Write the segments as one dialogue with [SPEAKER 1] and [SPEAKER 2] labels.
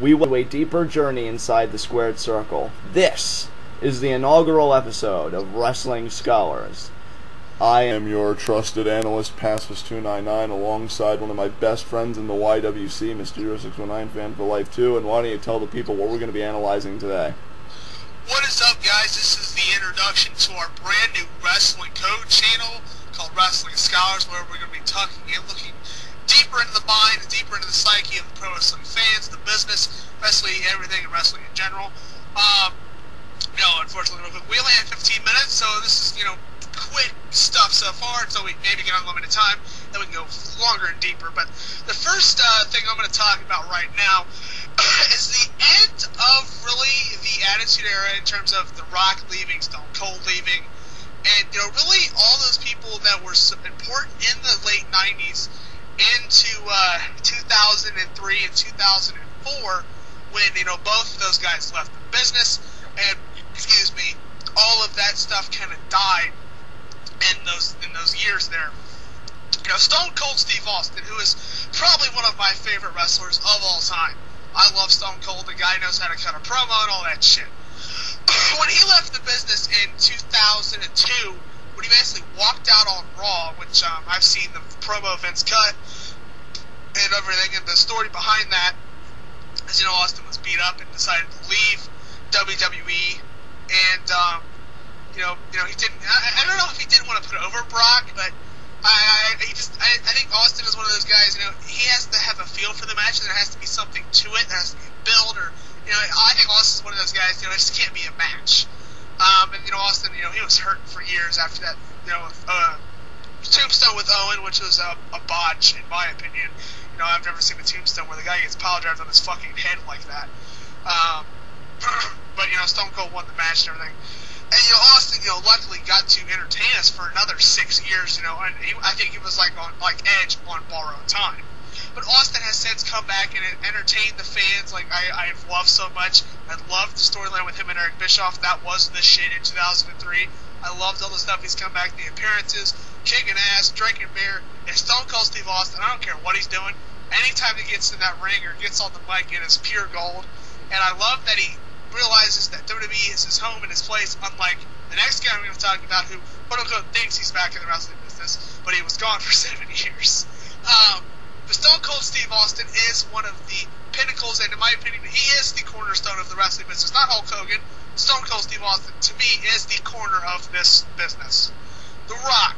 [SPEAKER 1] we will do a deeper journey inside the squared circle. This is the inaugural episode of Wrestling Scholars. I am your trusted analyst, Pacifist299, alongside one of my best friends in the YWC, Mr. 0619, Fan for Life 2, and why don't you tell the people what we're going to be analyzing today?
[SPEAKER 2] What is up, guys? This is the introduction to our brand new Wrestling Code channel called Wrestling Scholars, where we're going to be talking and looking deeper into the mind and deeper into the psyche of the pro wrestling fans, the business, wrestling, everything, and wrestling in general. Unfortunately, we only have 15 minutes, so this is, quick stuff so far, so we maybe get unlimited time, then we can go longer and deeper. But the first thing I'm going to talk about right now is the end of really the Attitude Era in terms of The Rock leaving, Stone Cold leaving, and really all those people that were important in the late 90s into 2003 and 2004 when both of those guys left the business, and all of that stuff kind of died in those years there. Stone Cold Steve Austin, who is probably one of my favorite wrestlers of all time. I love Stone Cold. The guy knows how to cut a promo and all that shit. When he left the business in 2002, when he basically walked out on Raw, which I've seen the promo Vince cut and everything, and the story behind that is, Austin was beat up and decided to leave WWE, and he didn't. I don't know if he didn't want to put over Brock, but I think Austin is one of those guys. He has to have a feel for the match, and there has to be something to it. There has to be a build, or I think Austin's one of those guys. It just can't be a match. And Austin, he was hurting for years after that. Tombstone with Owen, which was a botch in my opinion. I've never seen a tombstone where the guy gets pile drived on his fucking head like that. But Stone Cold won the match and everything. And Austin, luckily got to entertain us for another 6 years. And I think he was like Edge on borrowed time. But Austin has since come back and entertained the fans like I've loved so much. I loved the storyline with him and Eric Bischoff. That was the shit in 2003. I loved all the stuff he's come back, the appearances, kicking ass, drinking beer. And Stone Cold Steve Austin, I don't care what he's doing. Anytime he gets in that ring or gets on the mic, it is pure gold. And I love that he realizes that WWE is his home and his place, unlike the next guy I'm going to talk about who, quote-unquote, thinks he's back in the wrestling business, but he was gone for 7 years. But Stone Cold Steve Austin is one of the pinnacles, and in my opinion, he is the cornerstone of the wrestling business. Not Hulk Hogan. Stone Cold Steve Austin, to me, is the corner of this business. The Rock,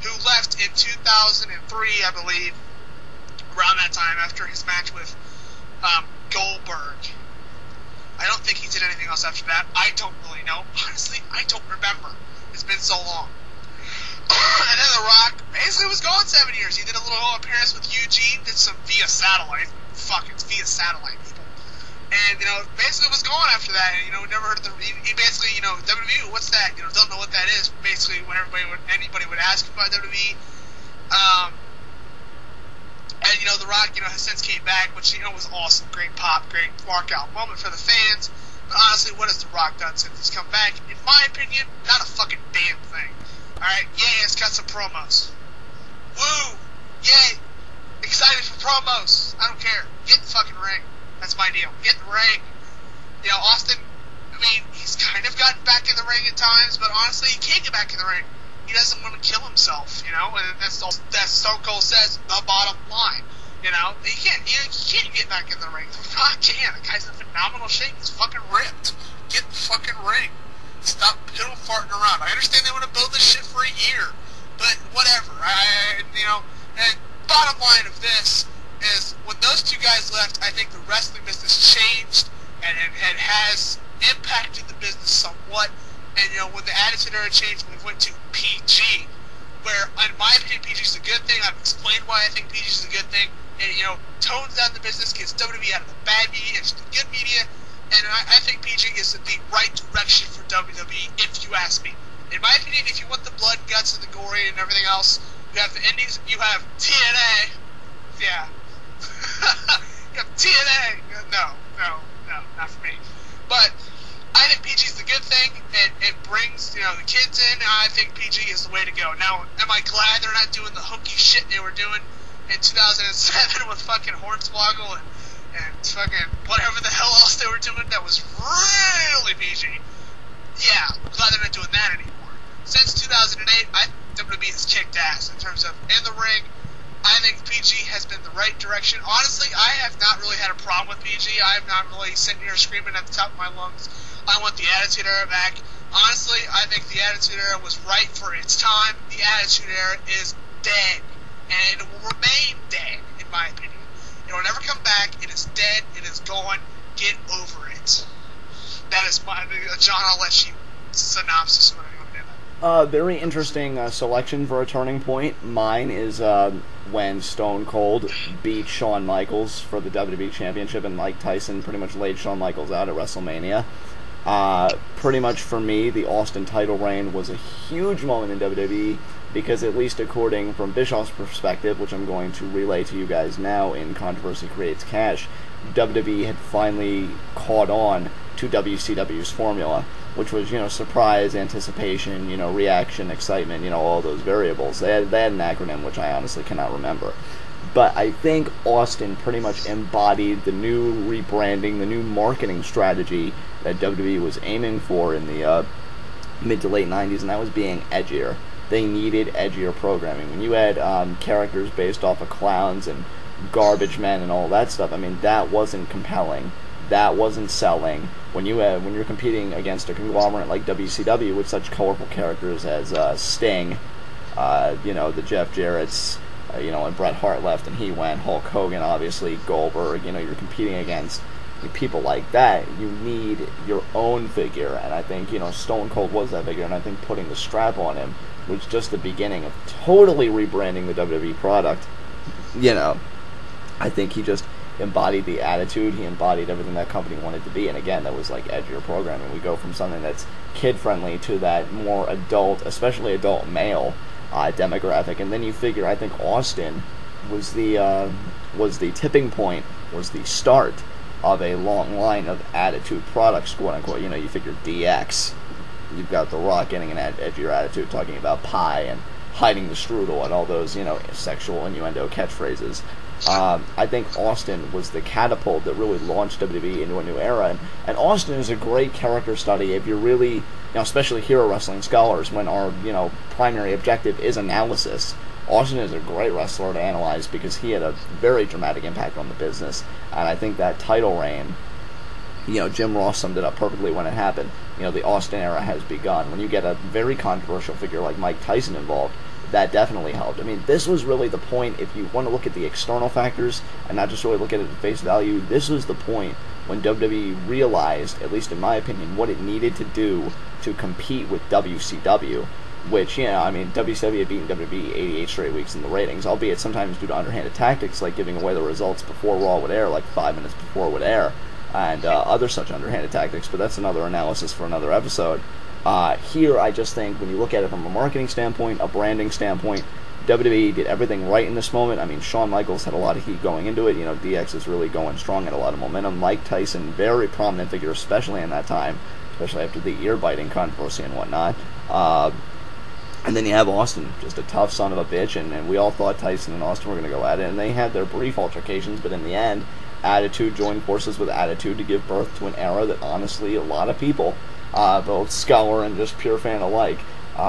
[SPEAKER 2] who left in 2003, I believe, around that time, after his match with Goldberg. I don't think he did anything else after that. I don't really know. Honestly, I don't remember. It's been so long. And then The Rock basically was gone 7 years. He did a little appearance with Eugene, did some via satellite. Fuck, it's via satellite, people. And, basically was gone after that. And, never heard of he basically, WWE, what's that? Don't know what that is. Basically, when anybody would ask about WWE. And, The Rock, has since came back, which, was awesome. Great pop, great walkout moment for the fans. But honestly, what has The Rock done since he's come back? In my opinion, not a fucking damn thing. Alright, yay, it's got some promos. Woo! Yay! Excited for promos. I don't care. Get in the fucking ring. That's my deal. Get in the ring. Austin, he's kind of gotten back in the ring at times, but honestly, he can't get back in the ring. He doesn't want to kill himself, and that's all that Stone Cold says, the bottom line. He can't get back in the ring. The Rock can. The guy's in phenomenal shape. He's fucking ripped. Get in the fucking ring. Stop piddle farting around. I understand they want to build this shit for a year, but whatever. And bottom line of this is, when those two guys left, I think the wrestling business changed, and it has impacted the business somewhat. And, when the Attitude Era changed, we went to PG, where, in my opinion, PG is a good thing. I've explained why I think PG is a good thing. And, tones down the business, gets WWE out of the bad media into the good media. And I think PG is the right direction for WWE, if you ask me. In my opinion, if you want the blood, guts, and the gory and everything else, you have the Indies, you have TNA. Yeah. You have TNA. No, not for me. But I think PG is the good thing. It brings, the kids in. I think PG is the way to go. Now, am I glad they're not doing the hokey shit they were doing in 2007 with fucking Hornswoggle and fucking whatever the hell else they were doing that was really PG. Yeah, I'm glad they're not doing that anymore. Since 2008, WWE has kicked ass in terms of in the ring. I think PG has been the right direction. Honestly, I have not really had a problem with PG. I have not really sitting here screaming at the top of my lungs, I want the Attitude Era back. Honestly, I think the Attitude Era was right for its time. The Attitude Era is dead, and it will remain dead, in my opinion. It will never come back. It is dead. It is gone. Get over it. That is my... John, I'll let you synopsis what I'm going to do.
[SPEAKER 1] Very interesting selection for a turning point. Mine is when Stone Cold beat Shawn Michaels for the WWE Championship, and Mike Tyson pretty much laid Shawn Michaels out at WrestleMania. Pretty much for me, the Austin title reign was a huge moment in WWE, because at least according from Bischoff's perspective, which I'm going to relay to you guys now in Controversy Creates Cash, WWE had finally caught on to WCW's formula, which was, surprise, anticipation, reaction, excitement, all those variables. They had an acronym, which I honestly cannot remember. But I think Austin pretty much embodied the new rebranding, the new marketing strategy that WWE was aiming for in the mid to late 90s, and that was being edgier. They needed edgier programming. When you had characters based off of clowns and garbage men and all that stuff, I mean, that wasn't compelling. That wasn't selling. When you're competing against a conglomerate like WCW with such colorful characters as Sting, the Jeff Jarrett's, and Bret Hart left and he went, Hulk Hogan, obviously, Goldberg, you're competing against people like that. You need your own figure, and I think, Stone Cold was that figure, and I think putting the strap on him was just the beginning of totally rebranding the WWE product. I think he just embodied the attitude, he embodied everything that company wanted to be, and again, that was like edgier programming. We go from something that's kid-friendly to that more adult, especially adult male demographic, and then you figure, I think Austin was the tipping point, was the start of a long line of attitude products, quote-unquote. You figure DX, you've got The Rock getting an edgier attitude, talking about pie and hiding the strudel and all those, sexual innuendo catchphrases. I think Austin was the catapult that really launched WWE into a new era, and Austin is a great character study if you're really, especially hero wrestling scholars, when our, primary objective is analysis. Austin is a great wrestler to analyze because he had a very dramatic impact on the business, and I think that title reign, Jim Ross summed it up perfectly when it happened. The Austin era has begun. When you get a very controversial figure like Mike Tyson involved, that definitely helped. I mean, this was really the point, if you want to look at the external factors and not just really look at it at face value, this was the point when WWE realized, at least in my opinion, what it needed to do to compete with WCW, which, WCW had beaten WWE 88 straight weeks in the ratings, albeit sometimes due to underhanded tactics like giving away the results before Raw would air, like 5 minutes before it would air, and other such underhanded tactics, but that's another analysis for another episode. Here, I just think, when you look at it from a marketing standpoint, a branding standpoint, WWE did everything right in this moment. I mean, Shawn Michaels had a lot of heat going into it. DX is really going strong, had a lot of momentum. Mike Tyson, very prominent figure, especially in that time, especially after the ear-biting controversy and whatnot. And then you have Austin, just a tough son of a bitch, and we all thought Tyson and Austin were going to go at it, and they had their brief altercations, but in the end, Attitude joined forces with Attitude to give birth to an era that, honestly, a lot of people, both scholar and just pure fan alike,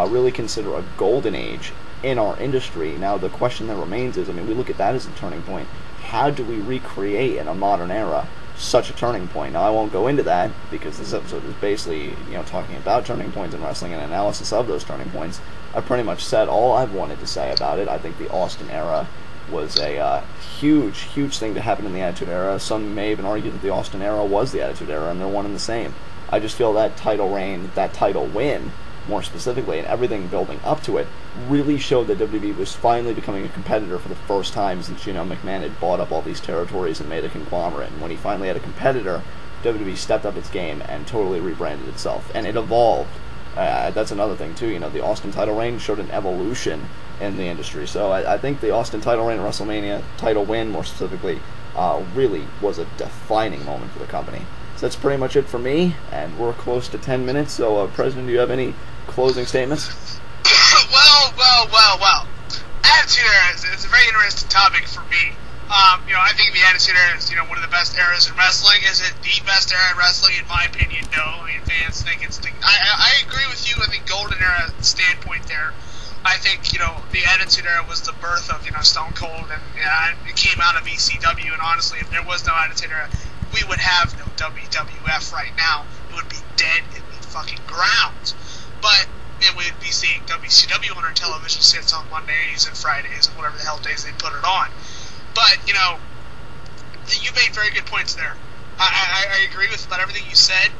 [SPEAKER 1] really consider a golden age in our industry. Now, the question that remains is, we look at that as a turning point. How do we recreate in a modern era such a turning point? Now, I won't go into that because this episode is basically, talking about turning points in wrestling and analysis of those turning points. I've pretty much said all I've wanted to say about it. I think the Austin era was a huge thing to happen in the Attitude Era. Some may even argue that the Austin era was the Attitude Era, and they're one and the same. I just feel that title reign, that title win, more specifically, and everything building up to it, really showed that WWE was finally becoming a competitor for the first time since, McMahon had bought up all these territories and made a conglomerate. And when he finally had a competitor, WWE stepped up its game and totally rebranded itself. And it evolved. That's another thing, too. The Austin title reign showed an evolution in the industry. So I think the Austin title reign, WrestleMania title win, more specifically, really was a defining moment for the company. So that's pretty much it for me, and we're close to 10 minutes. So, President, do you have any closing statements?
[SPEAKER 2] Well. Attitude Era is a very interesting topic for me. I think the Attitude Era is, one of the best eras in wrestling. Is it the best era in wrestling? In my opinion, no. I mean, fans think it's the... I agree with you in the Golden Era standpoint there. I think, the Attitude Era was the birth of, Stone Cold, and it came out of ECW, and honestly, if there was no Attitude Era, we would have no WWF right now. It would be dead in the fucking ground. But then we'd be seeing WCW on our television sets on Mondays and Fridays and whatever the hell days they put it on. But, you made very good points there. I agree with about everything you said.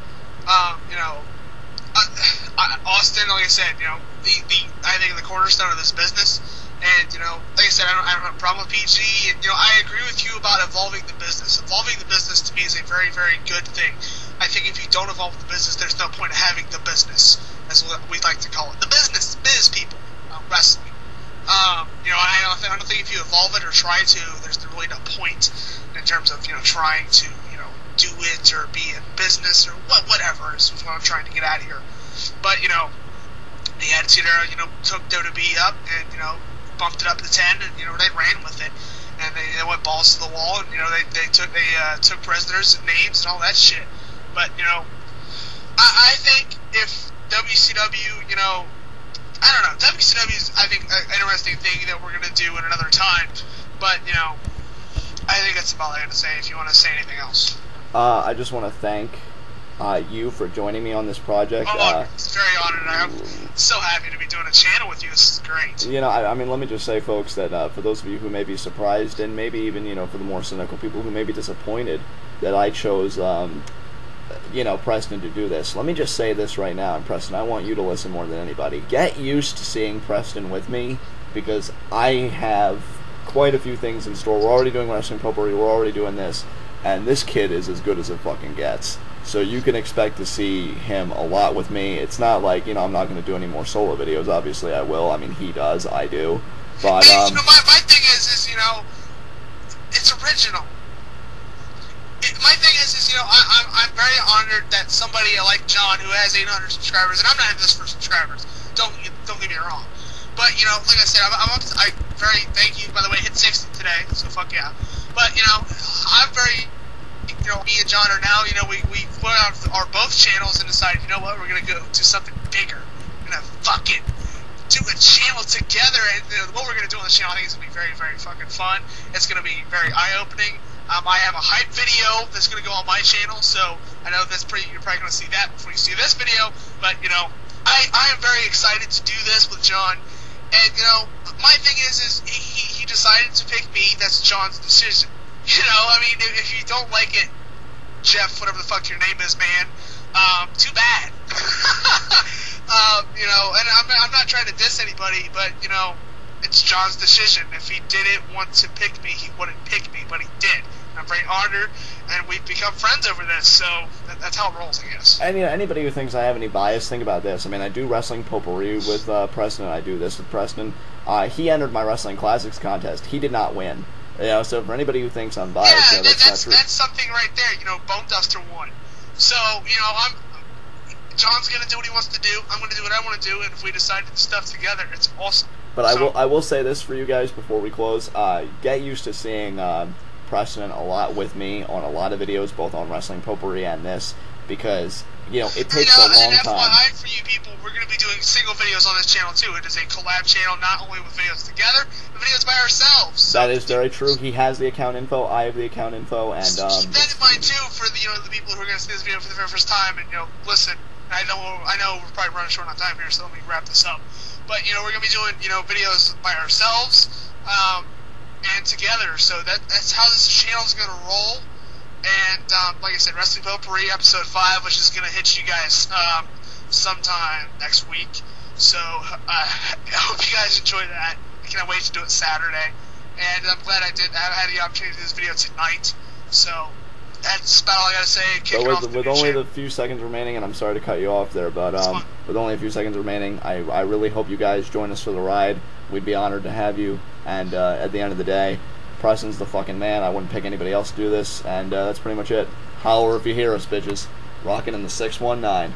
[SPEAKER 2] Austin, like I said, I think the cornerstone of this business. And, like I said, I don't have a problem with PG. And, I agree with you about evolving the business. Evolving the business to me is a very, very good thing. I think if you don't evolve the business, there's no point in having the business. That's what we like to call it. The business, biz people, wrestling. I don't think if you evolve it or try to, there's really no point in terms of, trying to, do it or be in business or whatever is what I'm trying to get out of here. But, the Attitude Era, took WWE up and, bumped it up to 10 and, they ran with it. And they went balls to the wall and, they took prisoners and names and all that shit. But, I think if WCW, I don't know, WCW is, I think, an interesting thing that we're going to do in another time. But, I think that's about all I have to say if you want to say anything else.
[SPEAKER 1] I just want to thank you for joining me on this project.
[SPEAKER 2] It's very honored. I'm so happy to be doing a channel with you. This is great.
[SPEAKER 1] I mean, let me just say, folks, that for those of you who may be surprised, and maybe even, for the more cynical people who may be disappointed that I chose, Preston to do this, let me just say this right now, and Preston, I want you to listen more than anybody. Get used to seeing Preston with me, because I have quite a few things in store. We're already doing Wrestling Potpourri, we're already doing this, and this kid is as good as it fucking gets. So you can expect to see him a lot with me. It's not like, I'm not going to do any more solo videos. Obviously, I will. I mean, he does. I do. But,
[SPEAKER 2] my thing is, it's original. My thing is, I'm very honored that somebody like John, who has 800 subscribers, and I'm not in this for subscribers. Don't get me wrong. But, like I said, I very, thank you, by the way, hit 60 today, so fuck yeah. But, I'm very... me and John are now, we put out our both channels and decided, what, we're going to go do something bigger. We're going to fucking do a channel together, and what we're going to do on the channel, I think is going to be very, very fucking fun. It's going to be very eye-opening. I have a hype video that's going to go on my channel, so I know you're probably going to see that before you see this video, but, I am very excited to do this with John, and, my thing is he decided to pick me. That's John's decision. I mean, if you don't like it, Jeff, whatever the fuck your name is, man, too bad. And I'm not trying to diss anybody, but, it's John's decision. If he didn't want to pick me, he wouldn't pick me, but he did. And I'm very honored, and we've become friends over this, so that's how it rolls, I guess. And,
[SPEAKER 1] anybody who thinks I have any bias, think about this. I mean, I do Wrestling Potpourri with Preston, and I do this with Preston. He entered my Wrestling Classics contest. He did not win. So for anybody who thinks I'm biased, that's not true.
[SPEAKER 2] That's something right there. Bone Duster won. So, John's going to do what he wants to do. I'm going to do what I want to do, and if we decide to do stuff together, it's awesome.
[SPEAKER 1] But I will say this for you guys before we close. Get used to seeing Preston a lot with me on a lot of videos, both on Wrestling Potpourri and this, because, it takes a long time.
[SPEAKER 2] FYI for you people, we're going to be doing single videos on this channel, too. It is a collab channel, not only with videos together, but videos by ourselves. So
[SPEAKER 1] that is very true. He has the account info, I have the account info, and...
[SPEAKER 2] keep that in mind, too, for the people who are going to see this video for the very first time, and, listen, I know we're probably running short on time here, so let me wrap this up. But, we're going to be doing, videos by ourselves, and together, so that's how this channel is going to roll. And, like I said, Wrestling Potpourri episode 5, which is going to hit you guys sometime next week. So, I hope you guys enjoy that. I can't wait to do it Saturday. And I'm glad I had the opportunity to do this video tonight. So, that's about all I got to say.
[SPEAKER 1] With only the few seconds remaining, and I'm sorry to cut you off there, but with only a few seconds remaining, I really hope you guys join us for the ride. We'd be honored to have you. And at the end of the day, Preston's the fucking man. I wouldn't pick anybody else to do this, and that's pretty much it. Holler if you hear us, bitches. Rockin' in the 619.